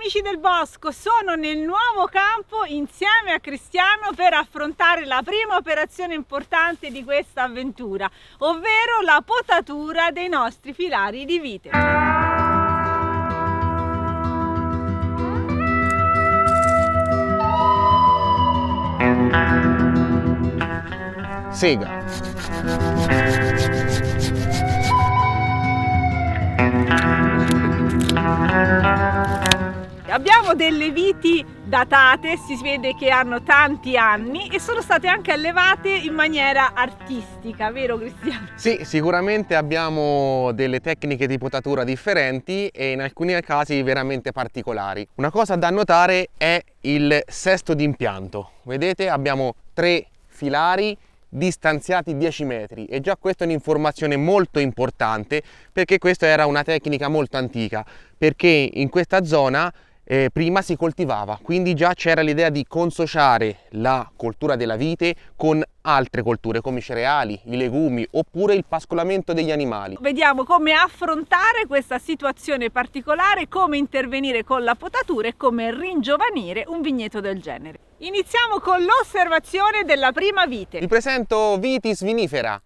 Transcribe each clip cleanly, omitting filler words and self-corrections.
amici del bosco, sono nel nuovo campo insieme a Cristiano per affrontare la prima operazione importante di questa avventura, ovvero la potatura dei nostri filari di vite. Sega. Abbiamo delle viti datate, si vede che hanno tanti anni e sono state anche allevate in maniera artistica, vero Cristiano? Sì, sicuramente abbiamo delle tecniche di potatura differenti e in alcuni casi veramente particolari. Una cosa da notare è il sesto d'impianto. Vedete, abbiamo 3 filari distanziati 10 metri e già questa è un'informazione molto importante, perché questa era una tecnica molto antica, perché in questa zona prima si coltivava, quindi già c'era l'idea di consociare la coltura della vite con altre colture come i cereali, i legumi oppure il pascolamento degli animali. Vediamo come affrontare questa situazione particolare, come intervenire con la potatura e come ringiovanire un vigneto del genere. Iniziamo con l'osservazione della prima vite. Vi presento Vitis vinifera,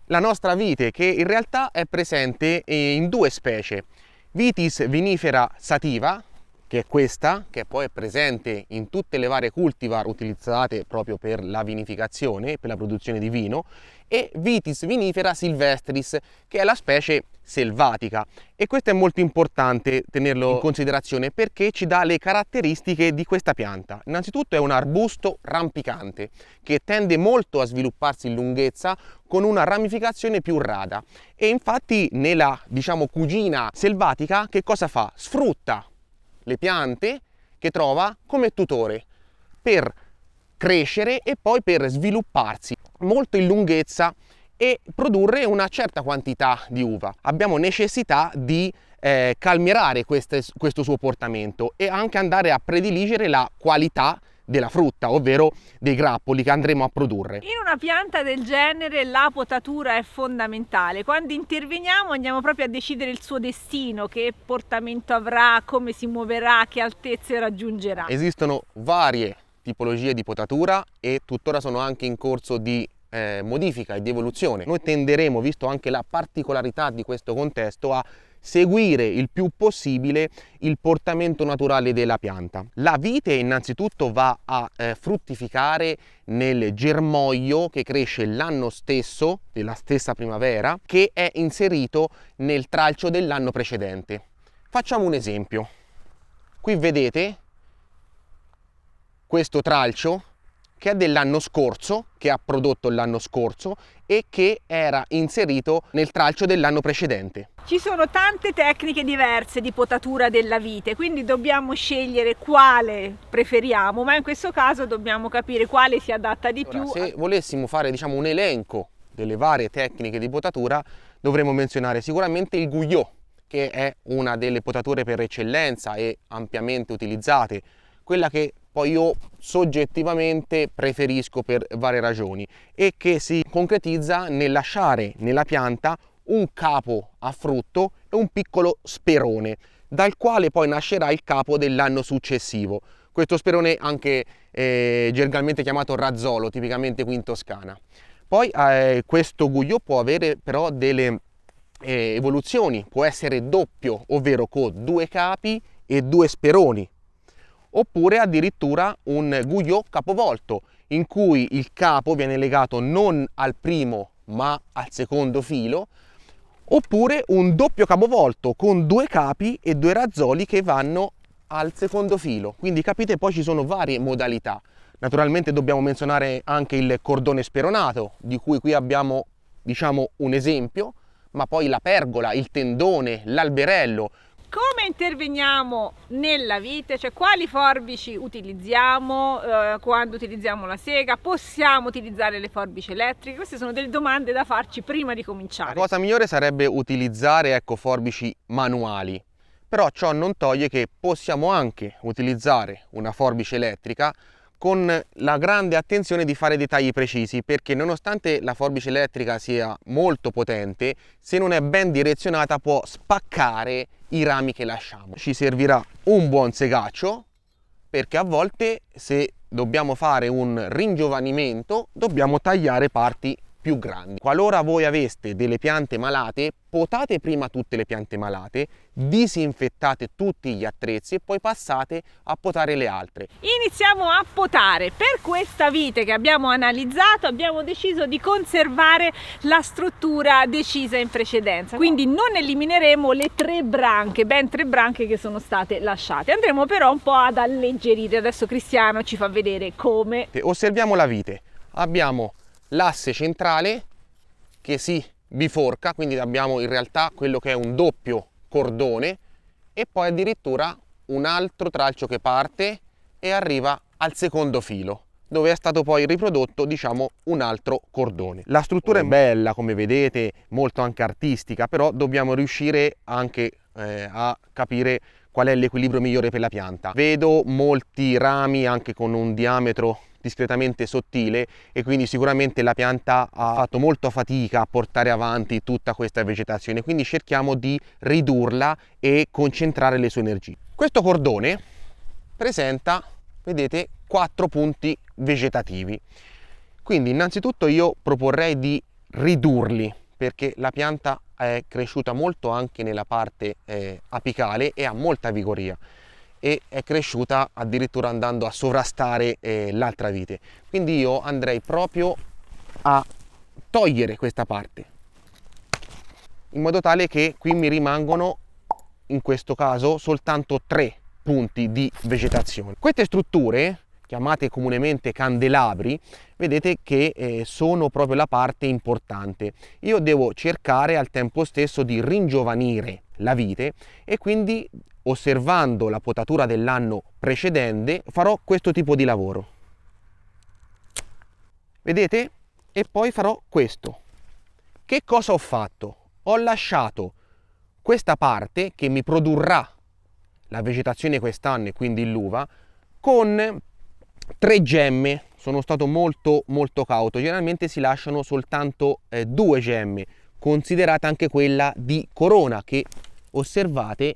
la nostra vite che in realtà è presente in 2 specie. Vitis vinifera sativa, che è questa, che poi è presente in tutte le varie cultivar utilizzate proprio per la vinificazione, per la produzione di vino, e Vitis vinifera silvestris, che è la specie selvatica. E questo è molto importante tenerlo in considerazione perché ci dà le caratteristiche di questa pianta. Innanzitutto è un arbusto rampicante che tende molto a svilupparsi in lunghezza con una ramificazione più rada, e infatti nella, cugina selvatica che cosa fa? Sfrutta le piante che trova come tutore per crescere e poi per svilupparsi molto in lunghezza e produrre una certa quantità di uva. Abbiamo necessità di calmierare questo suo portamento e anche andare a prediligere la qualità della frutta, ovvero dei grappoli che andremo a produrre. In una pianta del genere la potatura è fondamentale. Quando interveniamo andiamo proprio a decidere il suo destino, che portamento avrà, come si muoverà, che altezze raggiungerà. Esistono varie tipologie di potatura e tuttora sono anche in corso di modifica e di evoluzione. Noi tenderemo, visto anche la particolarità di questo contesto, a seguire il più possibile il portamento naturale della pianta. La vite innanzitutto va a fruttificare nel germoglio che cresce l'anno stesso, della stessa primavera, che è inserito nel tralcio dell'anno precedente. Facciamo un esempio. Qui vedete questo tralcio che è dell'anno scorso, che ha prodotto l'anno scorso e che era inserito nel tralcio dell'anno precedente. Ci sono tante tecniche diverse di potatura della vite, quindi dobbiamo scegliere quale preferiamo, ma in questo caso dobbiamo capire quale si adatta di più. Se volessimo fare un elenco delle varie tecniche di potatura, dovremmo menzionare sicuramente il Guyot, che è una delle potature per eccellenza e ampiamente utilizzate, quella che poi io soggettivamente preferisco per varie ragioni e che si concretizza nel lasciare nella pianta un capo a frutto e un piccolo sperone, dal quale poi nascerà il capo dell'anno successivo. Questo sperone anche gergalmente chiamato razzolo, tipicamente qui in Toscana. Poi questo Guyot può avere però delle evoluzioni, può essere doppio, ovvero con 2 capi e 2 speroni, oppure addirittura un Guyot capovolto, in cui il capo viene legato non al primo ma al secondo filo, oppure un doppio capovolto con 2 capi e 2 razzoli che vanno al secondo filo. Quindi capite, poi ci sono varie modalità. Naturalmente dobbiamo menzionare anche il cordone speronato, di cui qui abbiamo un esempio, ma poi la pergola, il tendone, l'alberello. Come interveniamo nella vite? Cioè quali forbici utilizziamo quando utilizziamo la sega? Possiamo utilizzare le forbici elettriche? Queste sono delle domande da farci prima di cominciare. La cosa migliore sarebbe utilizzare forbici manuali, però ciò non toglie che possiamo anche utilizzare una forbice elettrica con la grande attenzione di fare dei tagli precisi, perché nonostante la forbice elettrica sia molto potente, se non è ben direzionata può spaccare i rami che lasciamo. Ci servirà un buon segaccio, perché a volte se dobbiamo fare un ringiovanimento dobbiamo tagliare parti più grandi. Qualora voi aveste delle piante malate, potate prima tutte le piante malate, disinfettate tutti gli attrezzi e poi passate a potare le altre. Iniziamo a potare. Per questa vite che abbiamo analizzato abbiamo deciso di conservare la struttura decisa in precedenza, quindi non elimineremo le ben tre branche che sono state lasciate, andremo però un po' ad alleggerire. Adesso Cristiano ci fa vedere come. Osserviamo la vite, abbiamo l'asse centrale che si biforca, quindi abbiamo in realtà quello che è un doppio cordone e poi addirittura un altro tralcio che parte e arriva al secondo filo, dove è stato poi riprodotto, diciamo, un altro cordone. La struttura è bella, come vedete, molto anche artistica, però dobbiamo riuscire anche a capire qual è l'equilibrio migliore per la pianta. Vedo molti rami anche con un diametro discretamente sottile e quindi sicuramente la pianta ha fatto molta fatica a portare avanti tutta questa vegetazione, quindi cerchiamo di ridurla e concentrare le sue energie. Questo cordone presenta, vedete, 4 punti vegetativi, quindi innanzitutto io proporrei di ridurli, perché la pianta è cresciuta molto anche nella parte apicale e ha molta vigoria e è cresciuta addirittura andando a sovrastare l'altra vite, quindi io andrei proprio a togliere questa parte in modo tale che qui mi rimangono in questo caso soltanto 3 punti di vegetazione. Queste strutture, chiamate comunemente candelabri, vedete che sono proprio la parte importante. Io devo cercare al tempo stesso di ringiovanire la vite e quindi, osservando la potatura dell'anno precedente, farò questo tipo di lavoro. Vedete? E poi farò questo. Che cosa ho fatto? Ho lasciato questa parte che mi produrrà la vegetazione quest'anno e quindi l'uva con 3 gemme. Sono stato molto cauto, generalmente si lasciano soltanto 2 gemme, considerata anche quella di corona che osservate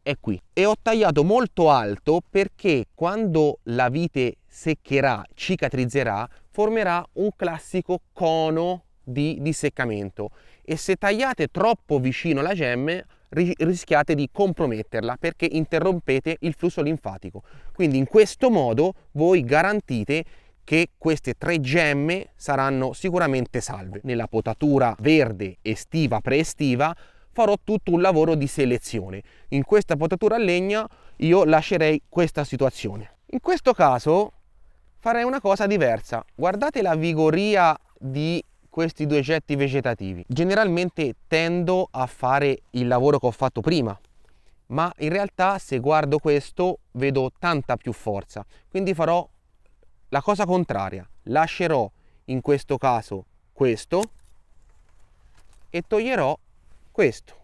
è qui, e ho tagliato molto alto perché quando la vite seccherà, cicatrizzerà, formerà un classico cono di disseccamento e se tagliate troppo vicino alla gemme rischiate di comprometterla perché interrompete il flusso linfatico. Quindi in questo modo voi garantite che queste 3 gemme saranno sicuramente salve. Nella potatura verde estiva preestiva farò tutto un lavoro di selezione. In questa potatura a legna io lascerei questa situazione. In questo caso farei una cosa diversa. Guardate la vigoria di questi 2 getti vegetativi. Generalmente tendo a fare il lavoro che ho fatto prima, ma in realtà se guardo questo vedo tanta più forza. Quindi farò la cosa contraria. Lascerò in questo caso questo e toglierò questo.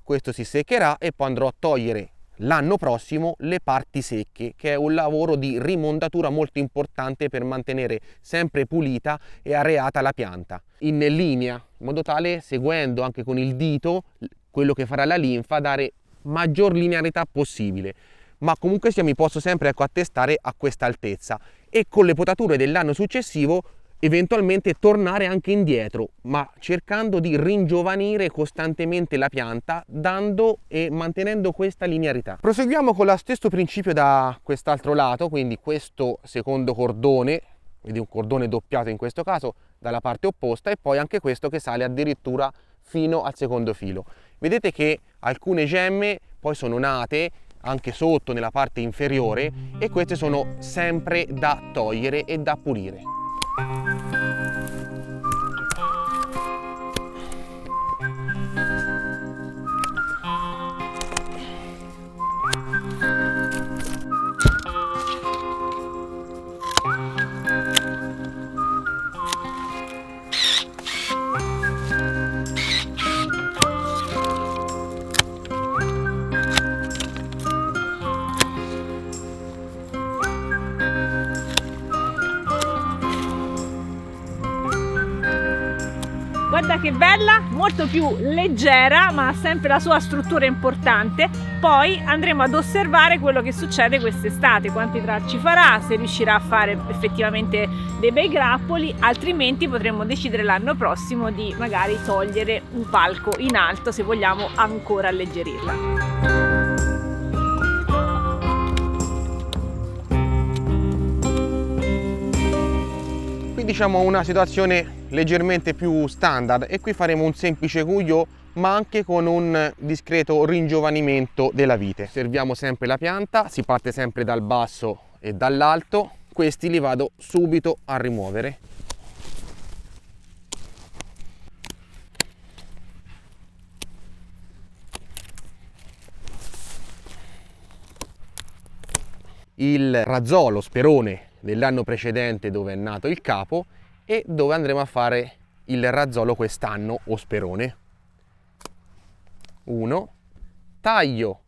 Questo si seccherà e poi andrò a togliere l'anno prossimo le parti secche, che è un lavoro di rimondatura molto importante per mantenere sempre pulita e areata la pianta in linea, in modo tale, seguendo anche con il dito quello che farà la linfa, dare maggior linearità possibile. Ma comunque sia mi posso sempre attestare a questa altezza e con le potature dell'anno successivo eventualmente tornare anche indietro, ma cercando di ringiovanire costantemente la pianta, dando e mantenendo questa linearità. Proseguiamo con lo stesso principio da quest'altro lato, quindi questo secondo cordone, vedi un cordone doppiato in questo caso, dalla parte opposta, e poi anche questo che sale addirittura fino al secondo filo. Vedete che alcune gemme poi sono nate anche sotto nella parte inferiore e queste sono sempre da togliere e da pulire. guarda che bella, molto più leggera, ma ha sempre la sua struttura importante. Poi andremo ad osservare quello che succede quest'estate, quanti tralci farà, se riuscirà a fare effettivamente dei bei grappoli, altrimenti potremmo decidere l'anno prossimo di magari togliere un palco in alto se vogliamo ancora alleggerirla. Diciamo una situazione leggermente più standard, e qui faremo un semplice Guyot ma anche con un discreto ringiovanimento della vite. Osserviamo sempre la pianta, si parte sempre dal basso e dall'alto. Questi li vado subito a rimuovere. Il razzolo sperone dell'anno precedente, dove è nato il capo, e dove andremo a fare il razzolo quest'anno o sperone. Taglio,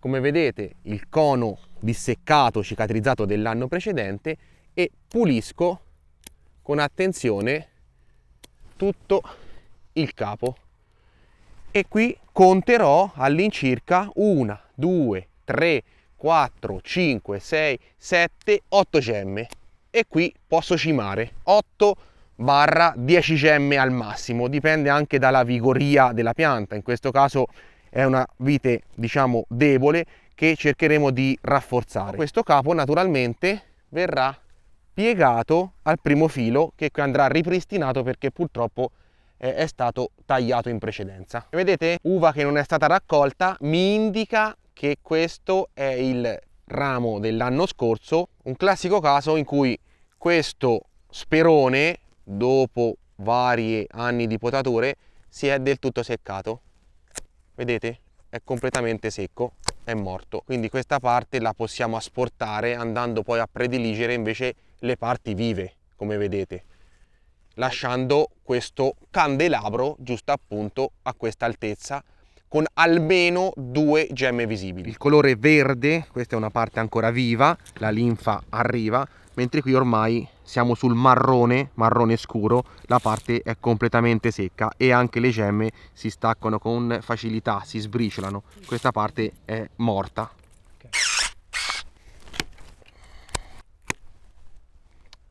come vedete, il cono disseccato, cicatrizzato dell'anno precedente, e pulisco con attenzione tutto il capo. E qui conterò all'incirca 1, 2, 3, 4, 5, 6, 7, 8 gemme, e qui posso cimare 8-10 gemme al massimo, dipende anche dalla vigoria della pianta. In questo caso è una vite, diciamo, debole, che cercheremo di rafforzare. Questo capo naturalmente verrà piegato al primo filo, che qui andrà ripristinato perché purtroppo è stato tagliato in precedenza. Vedete, uva che non è stata raccolta mi indica che questo è il ramo dell'anno scorso, un classico caso in cui questo sperone, dopo vari anni di potature, si è del tutto seccato. Vedete? È completamente secco, è morto. Quindi questa parte la possiamo asportare, andando poi a prediligere invece le parti vive, come vedete, lasciando questo candelabro giusto appunto a questa altezza, con almeno 2 gemme visibili. Il colore verde, questa è una parte ancora viva, la linfa arriva, mentre qui ormai siamo sul marrone scuro, la parte è completamente secca e anche le gemme si staccano con facilità, si sbriciolano. Questa parte è morta.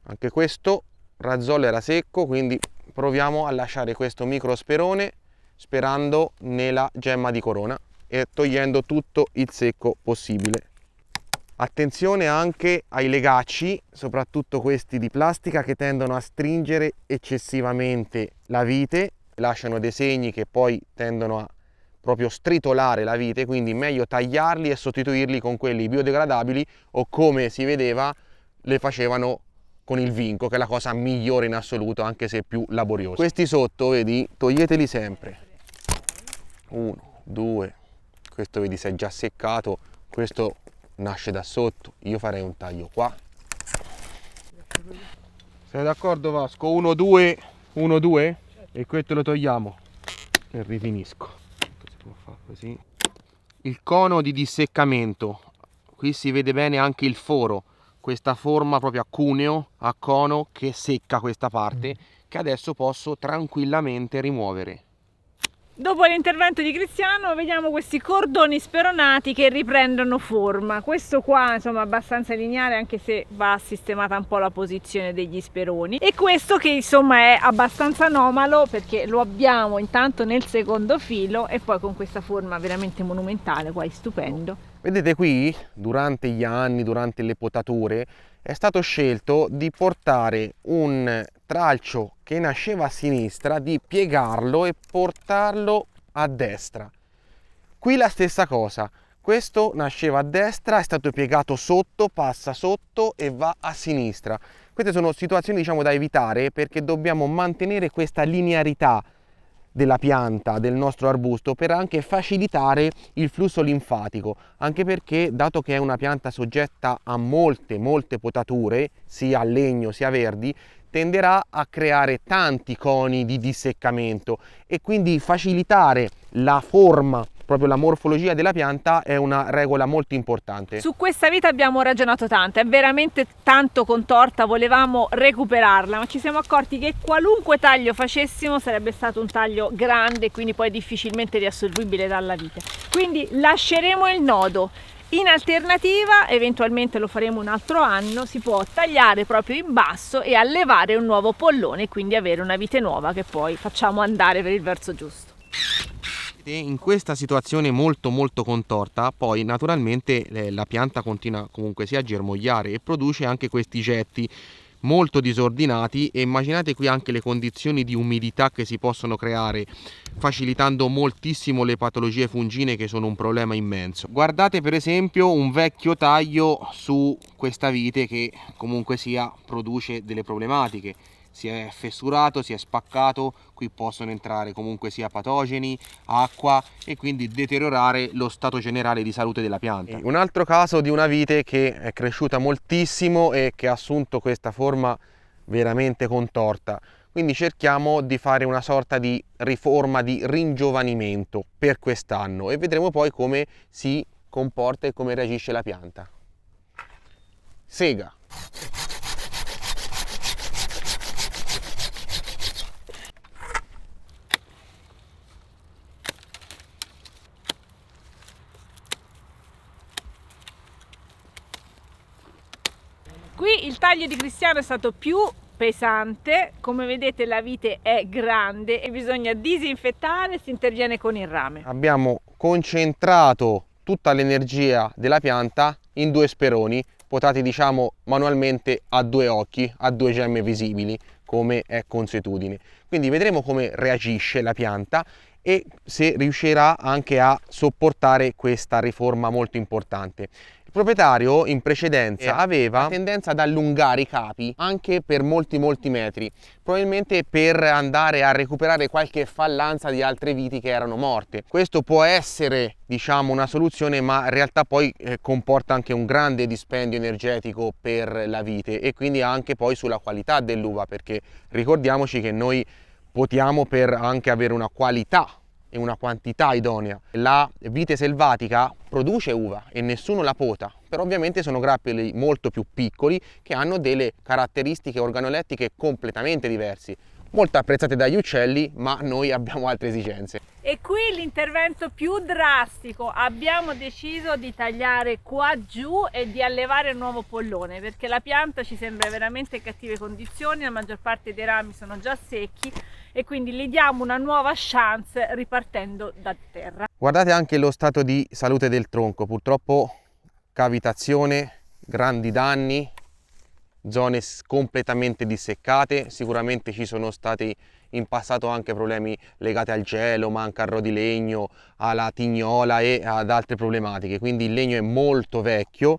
Anche questo razzolo era secco, quindi proviamo a lasciare questo micro sperone, sperando nella gemma di corona e togliendo tutto il secco possibile. Attenzione anche ai legacci, soprattutto questi di plastica, che tendono a stringere eccessivamente la vite, lasciano dei segni che poi tendono a proprio stritolare la vite, quindi meglio tagliarli e sostituirli con quelli biodegradabili, o come si vedeva le facevano con il vinco, che è la cosa migliore in assoluto, anche se più laboriosa. Questi sotto, vedi, toglieteli sempre. 1, 2, questo vedi si è già seccato, questo nasce da sotto, io farei un taglio qua. Sei d'accordo Vasco? 1, 2, 1, 2 e questo lo togliamo e rifinisco. Si può fare così. Il cono di disseccamento, qui si vede bene anche il foro, questa forma proprio a cuneo, a cono, che secca questa parte, che adesso posso tranquillamente rimuovere. Dopo l'intervento di Cristiano vediamo questi cordoni speronati che riprendono forma. Questo qua insomma è abbastanza lineare, anche se va sistemata un po' la posizione degli speroni, e questo che insomma è abbastanza anomalo perché lo abbiamo intanto nel secondo filo e poi con questa forma veramente monumentale, qua è stupendo. Vedete qui, durante gli anni, durante le potature, è stato scelto di portare un tralcio che nasceva a sinistra, di piegarlo e portarlo a destra. Qui la stessa cosa, questo nasceva a destra, è stato piegato sotto, passa sotto e va a sinistra. Queste sono situazioni, diciamo, da evitare, perché dobbiamo mantenere questa linearità della pianta, del nostro arbusto, per anche facilitare il flusso linfatico, anche perché, dato che è una pianta soggetta a molte potature, sia a legno sia verdi, tenderà a creare tanti coni di disseccamento, e quindi facilitare la forma proprio la morfologia della pianta è una regola molto importante. Su questa vite abbiamo ragionato tanto, è veramente tanto contorta, volevamo recuperarla, ma ci siamo accorti che qualunque taglio facessimo sarebbe stato un taglio grande, quindi poi difficilmente riassorbibile dalla vite. Quindi lasceremo il nodo. In alternativa, eventualmente lo faremo un altro anno, si può tagliare proprio in basso e allevare un nuovo pollone, quindi avere una vite nuova che poi facciamo andare per il verso giusto. In questa situazione molto contorta, poi naturalmente la pianta continua comunque sia a germogliare e produce anche questi getti molto disordinati, e immaginate qui anche le condizioni di umidità che si possono creare, facilitando moltissimo le patologie fungine, che sono un problema immenso. Guardate per esempio un vecchio taglio su questa vite che comunque sia produce delle problematiche. Si è fessurato, si è spaccato, qui possono entrare comunque sia patogeni, acqua, e quindi deteriorare lo stato generale di salute della pianta. Un altro caso di una vite che è cresciuta moltissimo e che ha assunto questa forma veramente contorta, quindi cerchiamo di fare una sorta di riforma, di ringiovanimento per quest'anno, e vedremo poi come si comporta e come reagisce la pianta. Sega. Qui il taglio di Cristiano è stato più pesante, come vedete la vite è grande e bisogna disinfettare, si interviene con il rame. Abbiamo concentrato tutta l'energia della pianta in 2 speroni, potati diciamo manualmente a 2 occhi, a 2 gemme visibili, come è consuetudine. Quindi vedremo come reagisce la pianta e se riuscirà anche a sopportare questa riforma molto importante. Il proprietario in precedenza aveva la tendenza ad allungare i capi anche per molti metri, probabilmente per andare a recuperare qualche fallanza di altre viti che erano morte. Questo può essere diciamo una soluzione, ma in realtà poi comporta anche un grande dispendio energetico per la vite e quindi anche poi sulla qualità dell'uva, perché ricordiamoci che noi potiamo per anche avere una qualità e una quantità idonea. La vite selvatica produce uva e nessuno la pota, però ovviamente sono grappoli molto più piccoli che hanno delle caratteristiche organolettiche completamente diverse, molto apprezzate dagli uccelli, ma noi abbiamo altre esigenze. E qui l'intervento più drastico: abbiamo deciso di tagliare qua giù e di allevare un nuovo pollone, perché la pianta ci sembra veramente in cattive condizioni, la maggior parte dei rami sono già secchi e quindi gli diamo una nuova chance ripartendo da terra. Guardate anche lo stato di salute del tronco, purtroppo cavitazione, grandi danni, zone completamente disseccate, sicuramente ci sono stati in passato anche problemi legati al gelo, manca il rodilegno, alla tignola e ad altre problematiche, quindi il legno è molto vecchio,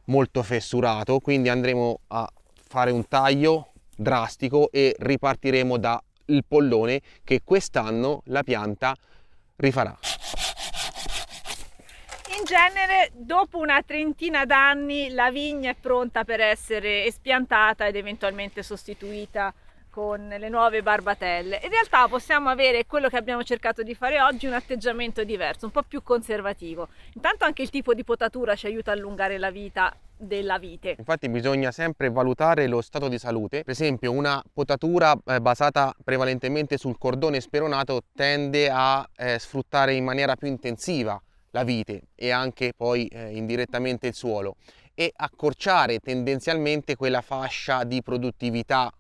molto fessurato, quindi andremo a fare un taglio drastico e ripartiremo dal pollone che quest'anno la pianta rifarà. In genere dopo una trentina d'anni la vigna è pronta per essere espiantata ed eventualmente sostituita con le nuove barbatelle. In realtà possiamo avere quello che abbiamo cercato di fare oggi, un atteggiamento diverso, un po' più conservativo. Intanto anche il tipo di potatura ci aiuta a allungare la vita della vite. Infatti bisogna sempre valutare lo stato di salute. Per esempio una potatura basata prevalentemente sul cordone speronato tende a sfruttare in maniera più intensiva la vite e anche poi indirettamente il suolo, e accorciare tendenzialmente quella fascia di produttività,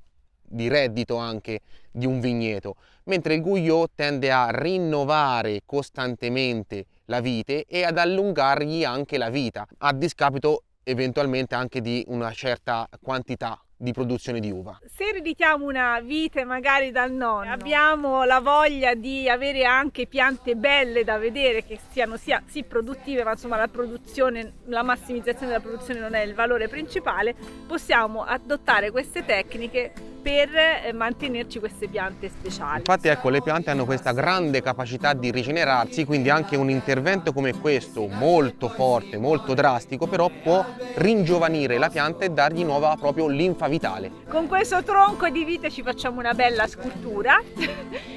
di reddito anche di un vigneto, mentre il Guyot tende a rinnovare costantemente la vite e ad allungargli anche la vita, a discapito eventualmente anche di una certa quantità di produzione di uva. Se ereditiamo una vite magari dal nonno, abbiamo la voglia di avere anche piante belle da vedere, che siano sia sì produttive, ma insomma la produzione, la massimizzazione della produzione non è il valore principale, possiamo adottare queste tecniche per mantenerci queste piante speciali. Infatti ecco, le piante hanno questa grande capacità di rigenerarsi, quindi anche un intervento come questo, molto forte, molto drastico, però può ringiovanire la pianta e dargli nuova proprio linfa vitale. Con questo tronco di vite ci facciamo una bella scultura.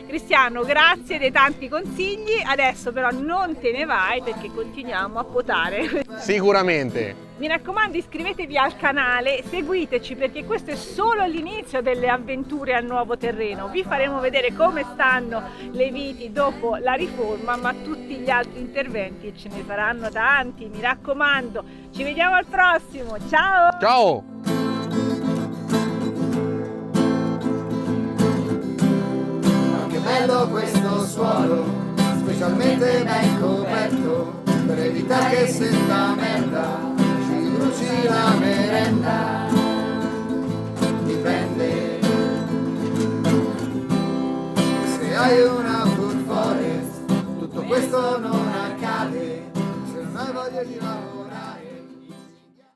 Cristiano, grazie dei tanti consigli, adesso però non te ne vai perché continuiamo a potare. Sicuramente! Mi raccomando, iscrivetevi al canale, seguiteci perché questo è solo l'inizio delle avventure al nuovo terreno. Vi faremo vedere come stanno le viti dopo la riforma, ma tutti gli altri interventi ce ne saranno tanti, mi raccomando. Ci vediamo al prossimo, ciao! Ciao! Che bello questo suolo, specialmente ben coperto, per evitare che senta merda bruci la merenda, dipende se hai una food forest, tutto questo non accade se non hai voglia di lavorare.